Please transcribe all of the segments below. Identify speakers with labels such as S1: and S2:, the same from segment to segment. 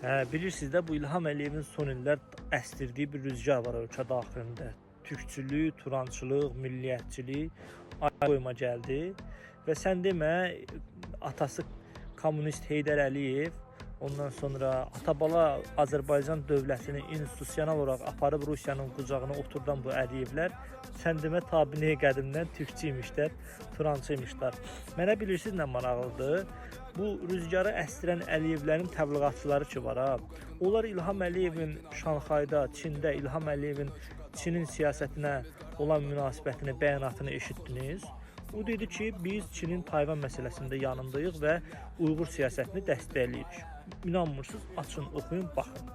S1: Bilirsiniz də bu İlham Əliyevin son illər əstirdiyi bir rüzgar var ölkə daxilində. Türkçülük, turançılıq, milliyyətçilik ayaqoyma gəldi və sən demə atası kommunist Heydər Əliyev, ondan sonra atabala Azərbaycan dövlətini institusional olaraq aparıb Rusiyanın qucağına oturdan bu Əliyevlər sən demə tabini qədimdən türkçü imişlər, turançı imişlər. Mənə bilirsiniz nə maraqlıdır? Bu rüzgarı əstirən Əliyevlərin təbliğatçıları ki var ha. Onlar İlham Əliyevin Şanxayda, Çində İlham Əliyevin Çinin siyasətinə olan münasibətini, bəyanatını eşitdiniz. O dedi ki, biz Çinin Tayvan məsələsində yanındayıq və Uyğur siyasətini dəstəkləyirik. İnanmırsınız, açın, oxuyun, baxın.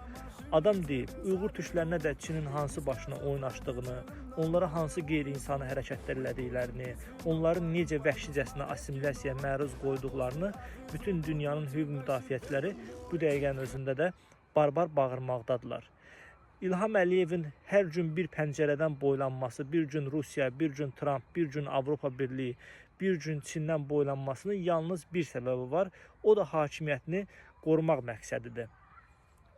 S1: Adam deyib, Uyğur türklərinə də Çinin hansı başına oyun açdığını, onlara hansı qeyri-insani hərəkətlər elədiklərini, onların necə vəhşicəsinə assimilyasiyaya məruz qoyduqlarını bütün dünyanın hüquq müdafiəçiləri bu dəqiqənin özündə də barbar bağırmaqdadılar. İlham Əliyevin hər gün bir pəncərədən boylanması, bir gün Rusiya, bir gün Trump, bir gün Avropa Birliyi, bir gün Çindən boylanmasının yalnız bir səbəbi var, o da hakimiyyətini qorumaq məqsədidir.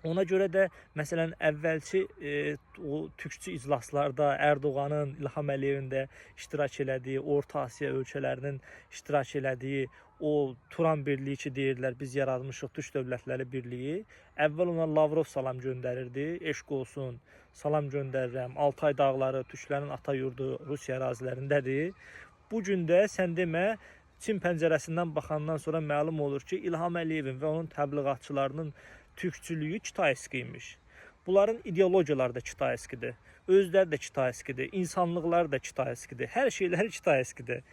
S1: Ona görə də məsələn əvvəlki o türkçü iclaslarda Ərdoğanın, İlham Əliyevin də iştirak elədiyi, Orta Asiya ölkələrinin iştirak elədiyi o Turan birliyi ki deyirlər, biz yaratmışıq Türk Dövlətləri Birliyi. Əvvəl ona Lavrov salam göndərirdi, eşq olsun, salam göndərirəm, Altay dağları, türklərin ata yurdu Rusiya ərazilərindədir. Bu gün də sən demə, Çin pəncərəsindən baxandan sonra məlum olur ki, İlham Əliyevin və onun təbliğatçılarının türkçülüyü kitayskimiş. Bunların ideologiyaları da kitayskidir. Özləri də kitayskidir. İnsanlıqları da kitayskidir. Hər şeyləri kitayskidir.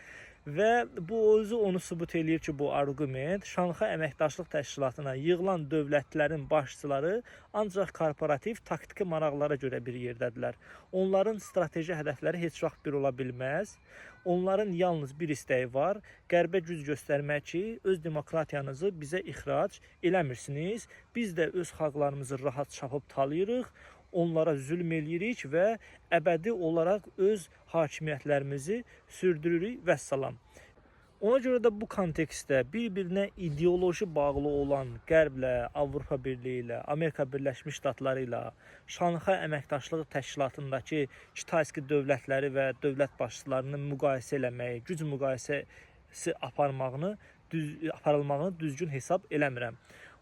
S1: Və bu özü onu sübut eləyir ki, bu arqument Şanxay Əməkdaşlıq Təşkilatına yığılan dövlətlərin başçıları ancaq korporativ, taktiki maraqlara görə bir yerdədirlər. Onların strateji hədəfləri heç vaxt bir ola bilməz. Onların yalnız bir istəyi var, qərbə güc göstərmək ki, öz demokratiyanızı bizə ixrac eləmirsiniz. Biz də öz xalqlarımızı rahat çapıb talayırıq, onlara zülm eləyirik və əbədi olaraq öz hakimiyyətlərimizi sürdürürük və salam. Ona görə də bu kontekstdə bir-birinə ideoloji bağlı olan Qərblə, Avropa Birliyi ilə, Amerika Birləşmiş Ştatları ilə, Şanxay Əməkdaşlığı Təşkilatındakı kitayski dövlətləri və dövlət başçılarını müqayisə eləməyi, güc müqayisəsi aparılmağını düzgün hesab eləmirəm.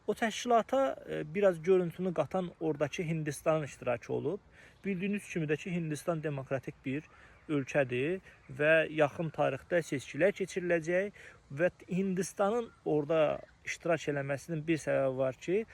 S1: O təşkilata biraz görüntünü qatan oradakı Hindistanın iştirakı olub. Bildiyiniz kimi də ki, Hindistan demokratik bir ölkədir və yaxın tarixdə seçkilər keçiriləcək və Hindistanın orada iştirak eləməsinin bir səbəbi var ki,